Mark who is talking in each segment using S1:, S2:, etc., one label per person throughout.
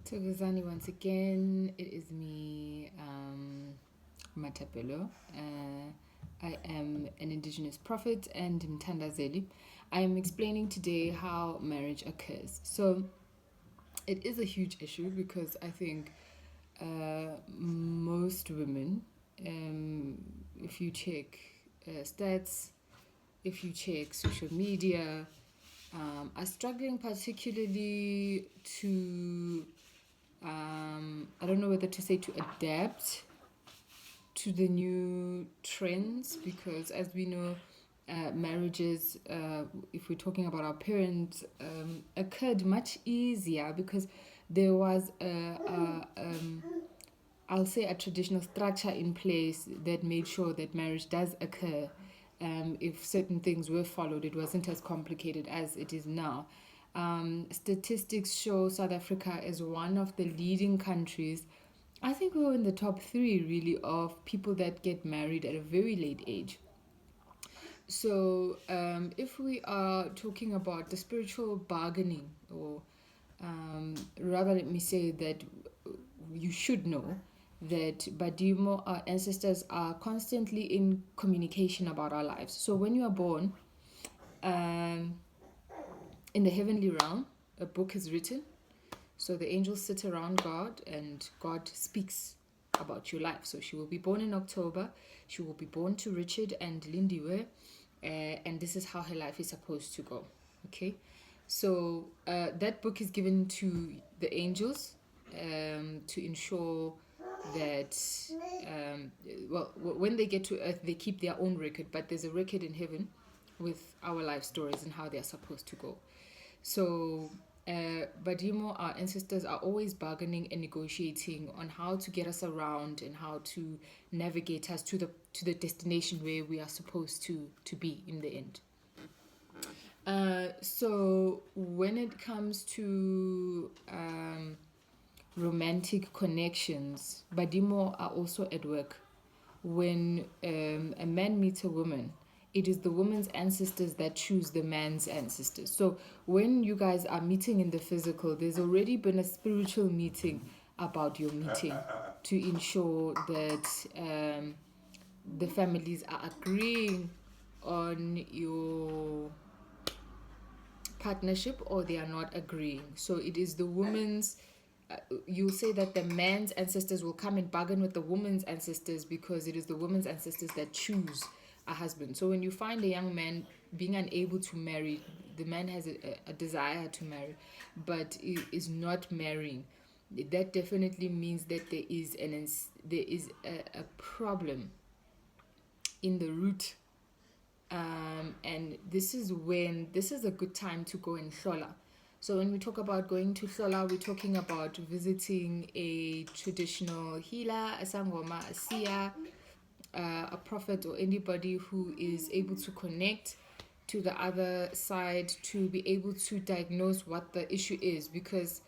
S1: Togozani once again. It is me, Matapelo. I am an indigenous prophet and Mtandazeli. I am explaining today how marriage occurs. So it is a huge issue because I think most women, if you check stats, if you check social media, are struggling particularly to I don't know whether to say to adapt to the new trends, because as we know, marriages, if we're talking about our parents, occurred much easier because there was I'll say a traditional structure in place that made sure that marriage does occur. If certain things were followed, it wasn't as complicated as it is now. Statistics show South Africa as one of the leading countries. I think we were in the top three, really, of people that get married at a very late age. So, if we are talking about the spiritual bargaining, or rather, let me say that you should know that Badimo, our ancestors, are constantly in communication about our lives. So, when you are born, um, in the heavenly realm, a book is written. So the angels sit around God and God speaks about your life. So she will be born in October. She will be born to Richard and Lindiwe. And this is how her life is supposed to go. Okay. So that book is given to the angels to ensure that, when they get to earth, they keep their own record, but there's a record in heaven with our life stories and how they're supposed to go. So, Badimo, our ancestors, are always bargaining and negotiating on how to get us around and how to navigate us to the destination where we are supposed to be in the end. So when it comes to romantic connections, Badimo are also at work. When a man meets a woman, it is the woman's ancestors that choose the man's ancestors. So when you guys are meeting in the physical, there's already been a spiritual meeting about your meeting to ensure that the families are agreeing on your partnership, or they are not agreeing. So it is the woman's, you'll say that the man's ancestors will come and bargain with the woman's ancestors, because it is the woman's ancestors that choose a husband. So when you find a young man being unable to marry, the man has a desire to marry but is not marrying, that definitely means that there is a problem in the root. And this is a good time to go and hlola. So when we talk about going to hlola, we're talking about visiting a traditional healer, a sangoma, a seer, a prophet, or anybody who is able to connect to the other side to be able to diagnose what the issue is. Because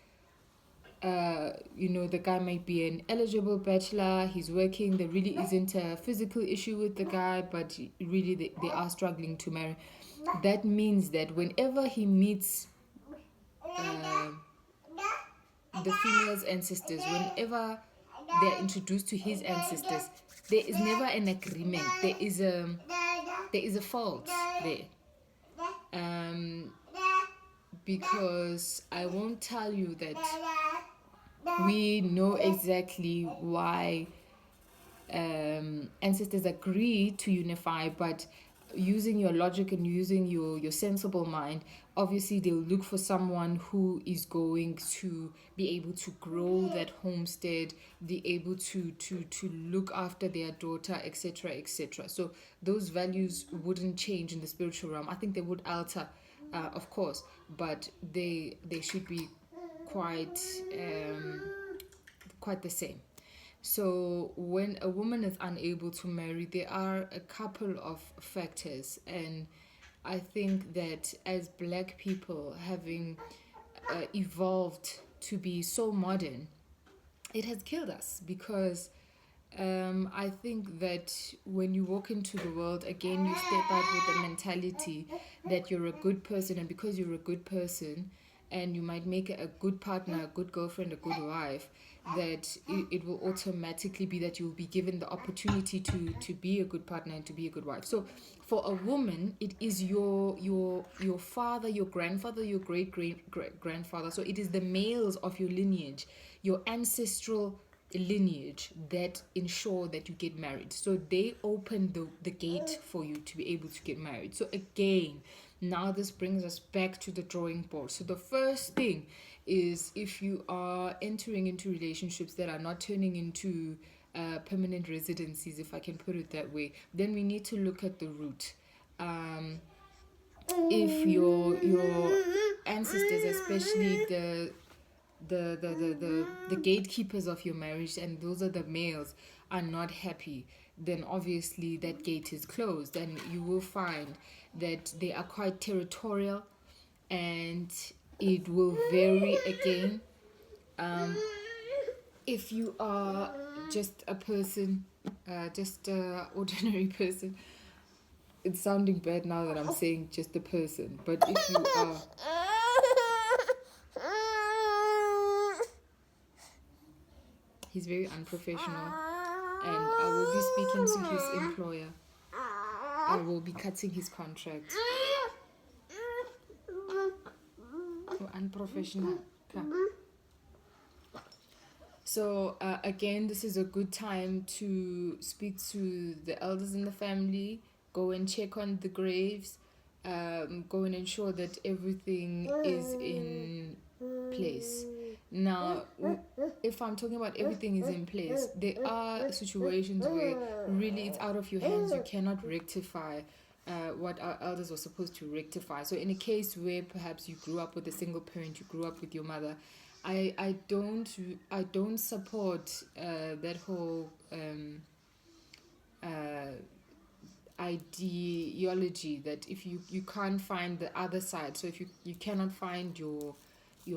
S1: the guy might be an eligible bachelor, he's working, there really isn't a physical issue with the guy, but really they are struggling to marry. That means that whenever he meets the female's ancestors, whenever they're introduced to his ancestors, there is never an agreement. There is a fault there. Because I won't tell you that we know exactly why ancestors agree to unify, but using your logic and using your sensible mind, obviously they'll look for someone who is going to be able to grow that homestead, be able to look after their daughter, etc., etc. So those values wouldn't change in the spiritual realm. I think they would alter, of course, but they should be quite the same. So when a woman is unable to marry, there are a couple of factors, and I think that as Black people, having evolved to be so modern, it has killed us. Because I think that when you walk into the world, again, you step out with the mentality that you're a good person, and because you're a good person, and you might make a good partner, a good girlfriend, a good wife, that it will automatically be that you will be given the opportunity to be a good partner and to be a good wife. So for a woman, it is your father, your grandfather, your great grandfather. So it is the males of your lineage, your ancestral lineage, that ensure that you get married. So they open the gate for you to be able to get married. So again, now this brings us back to the drawing board. So the first thing is, if you are entering into relationships that are not turning into permanent residencies, if I can put it that way, then we need to look at the root. If your ancestors, especially the gatekeepers of your marriage, and those are the males, are not happy, then obviously that gate is closed, and you will find that they are quite territorial, and it will vary again. If you are just a person, just a ordinary person, it's sounding bad now that I'm saying just a person, but if you are, he's very unprofessional, and I will be speaking to his employer. I will be cutting his contract. Oh, unprofessional. So again, this is a good time to speak to the elders in the family. Go and check on the graves. Go and ensure that everything is in place. Now, if I'm talking about everything is in place, there are situations where really it's out of your hands. You cannot rectify what our elders were supposed to rectify. So in a case where perhaps you grew up with a single parent, you grew up with your mother, I don't support that whole ideology that if you can't find the other side, so if you cannot find your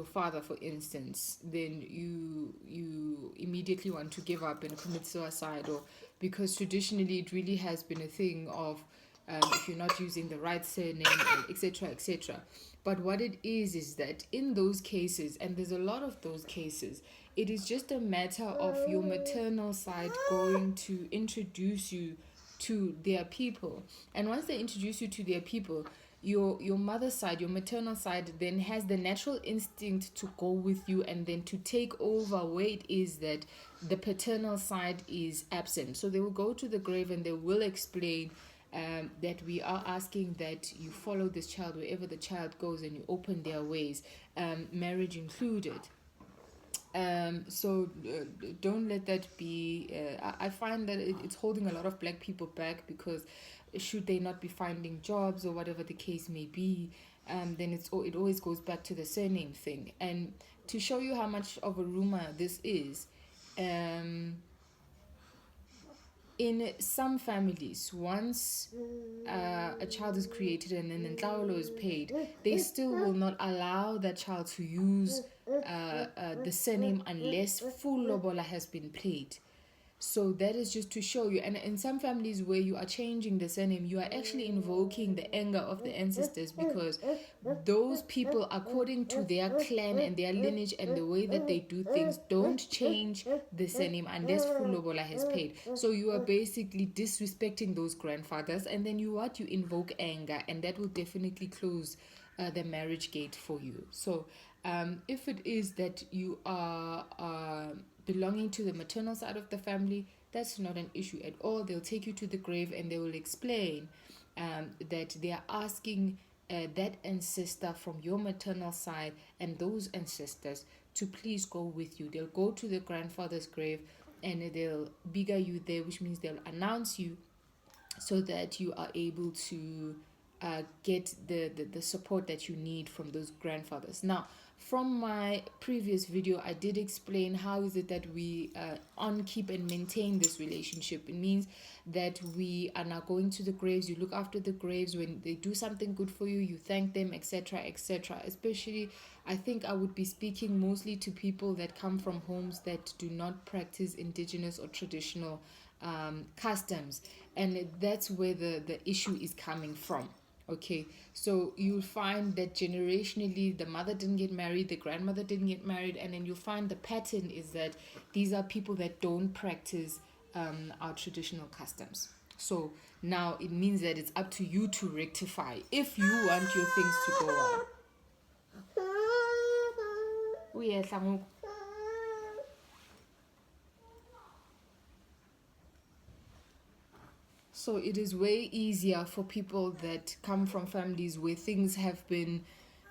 S1: father, for instance, then you immediately want to give up and commit suicide, or because traditionally it really has been a thing of if you're not using the right surname, etc., etc. But what it is that in those cases, and there's a lot of those cases, it is just a matter of your maternal side going to introduce you to their people. And once they introduce you to their people, your mother's side, your maternal side, then has the natural instinct to go with you and then to take over where it is that the paternal side is absent. So they will go to the grave and they will explain that we are asking that you follow this child wherever the child goes and you open their ways, marriage included. So don't let that be. I find that it's holding a lot of black people back, because should they not be finding jobs or whatever the case may be, then it always goes back to the surname thing. And to show you how much of a rumor this is, in some families, once a child is created and then Ntlawulo is paid, they still will not allow that child to use the surname unless full lobola has been paid. So that is just to show you. And in some families where you are changing the surname, you are actually invoking the anger of the ancestors, because those people, according to their clan and their lineage and the way that they do things, don't change the surname unless full lobola has paid. So you are basically disrespecting those grandfathers, and then you invoke anger, and that will definitely close the marriage gate for you. So if it is that you are belonging to the maternal side of the family, that's not an issue at all. They'll take you to the grave and they will explain that they are asking that ancestor from your maternal side and those ancestors to please go with you. They'll go to the grandfather's grave and they'll bigger you there, which means they'll announce you, so that you are able to get the support that you need from those grandfathers. Now, from my previous video, I did explain how is it that we keep and maintain this relationship. It means that we are now going to the graves, you look after the graves. When they do something good for you, you thank them, etc., etc. Especially, I think I would be speaking mostly to people that come from homes that do not practice indigenous or traditional customs, and that's where the issue is coming from. Okay, so you'll find that generationally the mother didn't get married, the grandmother didn't get married, and then you'll find the pattern is that these are people that don't practice our traditional customs. So now it means that it's up to you to rectify if you want your things to go well. Uyehla ngoku. So it is way easier for people that come from families where things have been,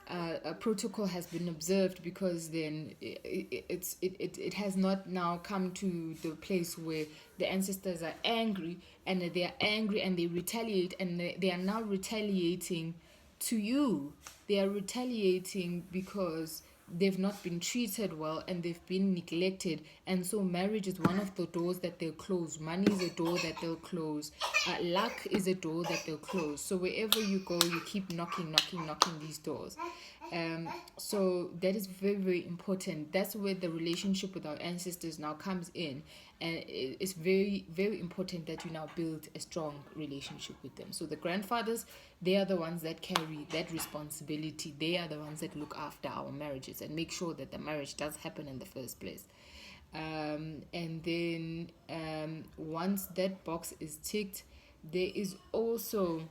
S1: a protocol has been observed, because then it has not now come to the place where the ancestors are angry, and they are angry and they retaliate, and they are now retaliating to you. They are retaliating because they've not been treated well and they've been neglected, and so marriage is one of the doors that they'll close. Money is a door that they'll close. Luck is a door that they'll close. So wherever you go, you keep knocking these doors. So that is very, very important. That's where the relationship with our ancestors now comes in, and it's very, very important that you now build a strong relationship with them. So the grandfathers, they are the ones that carry that responsibility. They are the ones that look after our marriages and make sure that the marriage does happen in the first place. And then once that box is ticked, there is also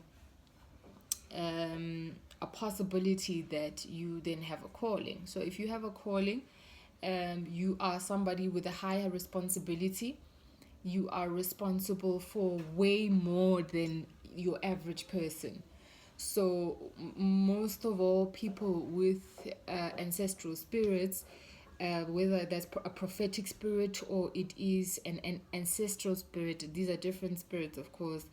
S1: a possibility that you then have a calling. So if you have a calling, you are somebody with a higher responsibility. You are responsible for way more than your average person. So most of all, people with ancestral spirits, whether that's a prophetic spirit or it is an ancestral spirit, these are different spirits, of course.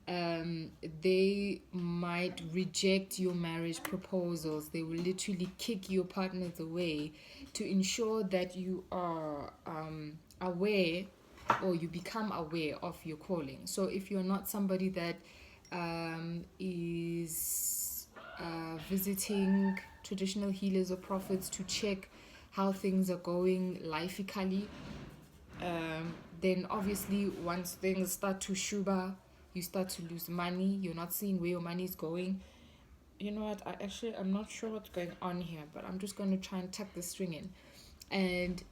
S1: They might reject your marriage proposals. They will literally kick your partners away to ensure that you are aware, or you become aware of your calling. So if you're not somebody that is visiting traditional healers or prophets to check how things are going lifeically, then obviously once things start to shuba, you start to lose money, you're not seeing where your money is going. You know what, I'm not sure what's going on here, but I'm just going to try and tuck the string in. And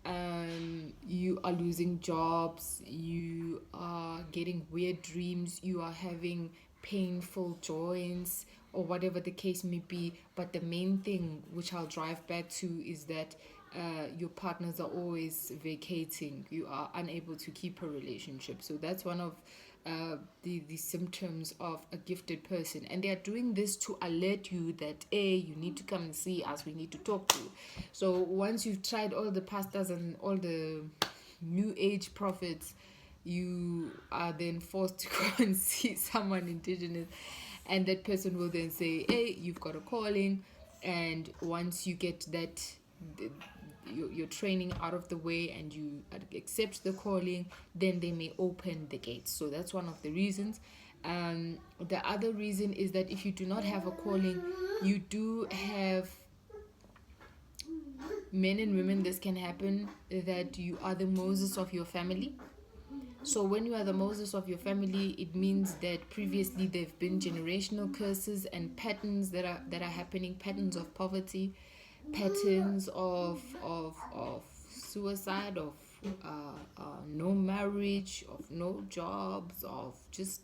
S1: you are losing jobs, you are getting weird dreams, you are having painful joints, or whatever the case may be. But the main thing, which I'll drive back to, is that your partners are always vacating. You are unable to keep a relationship. So that's one of the symptoms of a gifted person, and they are doing this to alert you that, hey, you need to come and see us, we need to talk to you. So once you've tried all the pastors and all the new age prophets, you are then forced to go and see someone indigenous, and that person will then say, hey, you've got a calling. And once you get that, your training out of the way, and you accept the calling, then they may open the gates. So that's one of the reasons. The other reason is that if you do not have a calling, you do have men and women, this can happen, that you are the Moses of your family. So when you are the Moses of your family, it means that previously there have been generational curses and patterns that are happening, patterns of poverty, patterns of suicide, of no marriage, of no jobs, of just,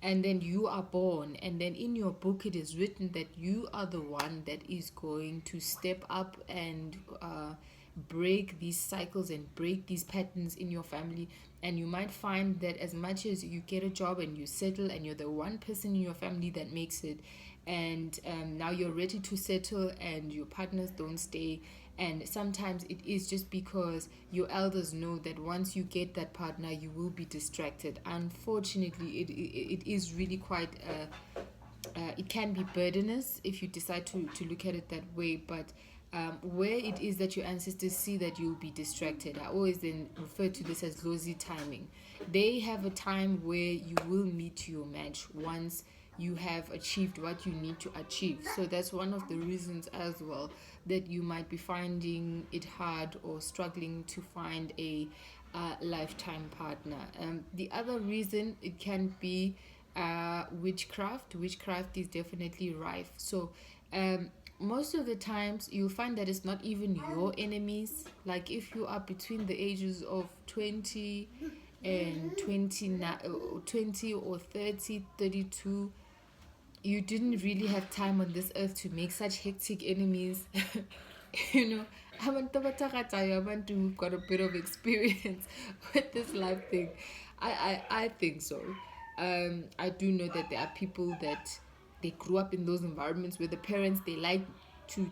S1: and then you are born, and then in your book it is written that you are the one that is going to step up and break these cycles and break these patterns in your family. And you might find that as much as you get a job and you settle, and you're the one person in your family that makes it, and now you're ready to settle, and your partners don't stay. And sometimes it is just because your elders know that once you get that partner, you will be distracted. Unfortunately, it is really quite it can be burdenous if you decide to look at it that way. But where it is that your ancestors see that you'll be distracted, I always then refer to this as lousy timing. They have a time where you will meet your match once you have achieved what you need to achieve. So that's one of the reasons as well that you might be finding it hard or struggling to find a lifetime partner. The other reason, it can be Witchcraft is definitely rife. So most of the times you'll find that it's not even your enemies. Like if you are between the ages of 20 and 29 20 or 30, 32, you didn't really have time on this earth to make such hectic enemies. You know, abantu who've got a bit of experience with this life thing. I think so. I do know that there are people that they grew up in those environments where the parents, they like to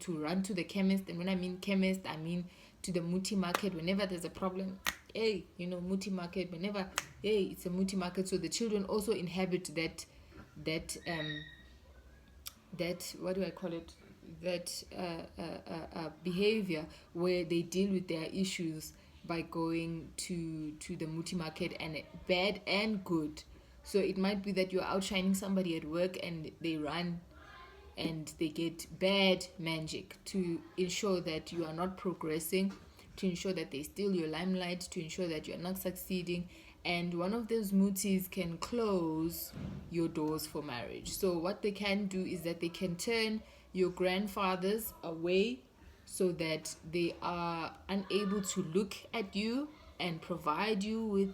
S1: run to the chemist. And when I mean chemist, I mean to the muti market whenever there's a problem. Hey, muti market, whenever, hey, it's a muti market. So the children also inhabit that that, what do I call it, that behavior where they deal with their issues by going to the muti market, and bad and good. So it might be that you're outshining somebody at work and they run and they get bad magic to ensure that you are not progressing, to ensure that they steal your limelight, to ensure that you're not succeeding. And one of those mutis can close your doors for marriage. So what they can do is that they can turn your grandfathers away so that they are unable to look at you and provide you with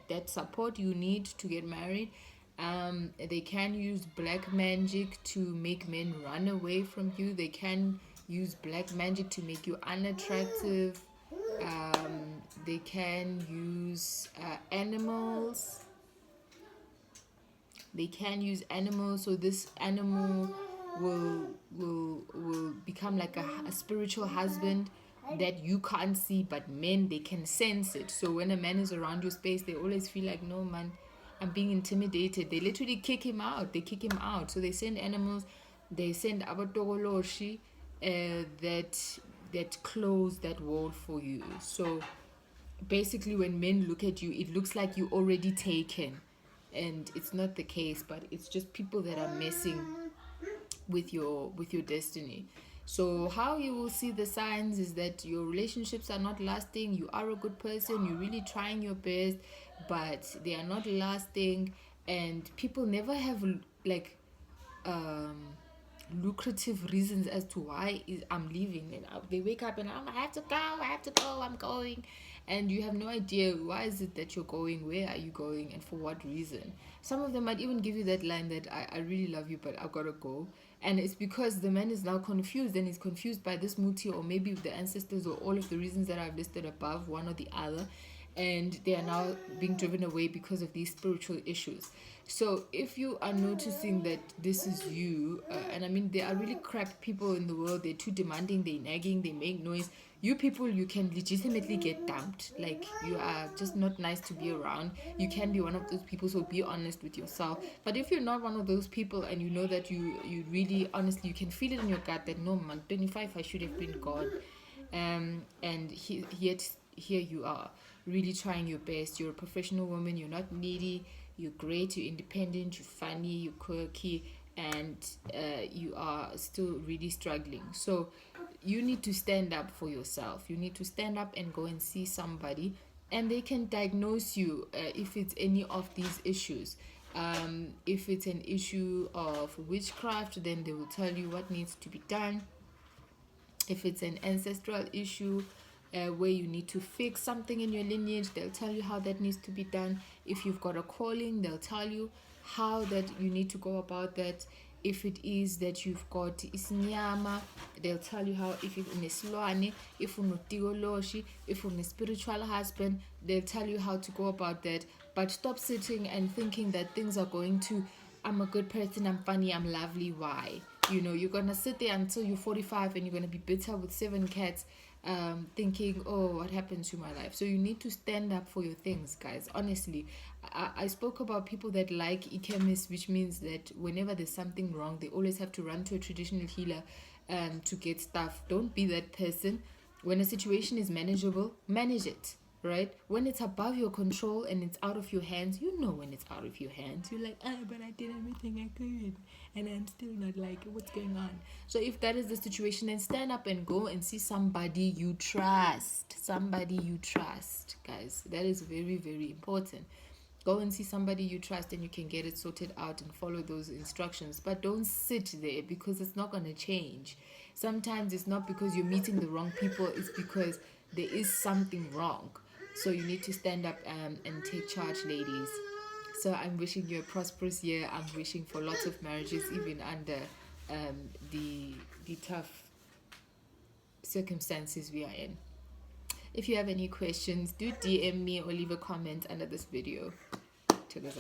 S1: that support you need to get married. They can use black magic to make men run away from you. They can use black magic to make you unattractive. They can use animals. They can use animals, so this animal will become like a spiritual husband that you can't see, but men, they can sense it. So when a man is around your space, they always feel like, no man, I'm being intimidated. They literally kick him out. So they send animals, they send abatogoloshi that close that wall for you. So basically when men look at you, it looks like you already taken, and it's not the case, but it's just people that are messing with your destiny. So how you will see the signs is that your relationships are not lasting. You are a good person, you're really trying your best, but they are not lasting. And people never have like lucrative reasons as to why I'm leaving. And they wake up and I have to go, I'm going. And you have no idea why is it that you're going, where are you going, and for what reason. Some of them might even give you that line that I really love you, but I've got to go. And it's because the man is now confused, and he's confused by this muti, or maybe the ancestors, or all of the reasons that I've listed above, one or the other. And they are now being driven away because of these spiritual issues. So if you are noticing that this is you, and I mean, there are really crap people in the world. They're too demanding, they're nagging, they make noise. You people, you can legitimately get dumped. Like, you are just not nice to be around. You can be one of those people, so be honest with yourself. But if you're not one of those people, and you know that you really, honestly, you can feel it in your gut that, no man, 25, I should have been gone. And yet here you are, really trying your best. You're a professional woman, you're not needy, you're great, you're independent, you're funny, you're quirky, and you are still really struggling. So you need to stand up for yourself. You need to stand up and go and see somebody, and they can diagnose you if it's any of these issues. If it's an issue of witchcraft, then they will tell you what needs to be done. If it's an ancestral issue where you need to fix something in your lineage, they'll tell you how that needs to be done. If you've got a calling, they'll tell you how that you need to go about that. If it is that you've got isinyama, they'll tell you how. If you're nesilwane, if you're tigoloshi, if you're a spiritual husband, they'll tell you how to go about that. But stop sitting and thinking that things are going to, I'm a good person, I'm funny, I'm lovely. Why? You're gonna sit there until you're 45 and you're gonna be bitter with 7 cats, thinking, oh, what happened to my life? So you need to stand up for your things, guys. Honestly, I spoke about people that like e-chemists, which means that whenever there's something wrong, they always have to run to a traditional healer to get stuff. Don't be that person. When a situation is manageable, manage it. Right? When it's above your control and it's out of your hands, when it's out of your hands. You're like, but I did everything I could, and I'm still not like, what's going on? So if that is the situation, then stand up and go and see somebody you trust. Guys. That is very, very important. Go and see somebody you trust and you can get it sorted out and follow those instructions. But don't sit there, because it's not going to change. Sometimes it's not because you're meeting the wrong people, it's because there is something wrong. So you need to stand up and take charge, ladies. So I'm wishing you a prosperous year. I'm wishing for lots of marriages, even under the tough circumstances we are in. If you have any questions, do DM me or leave a comment under this video. Till then.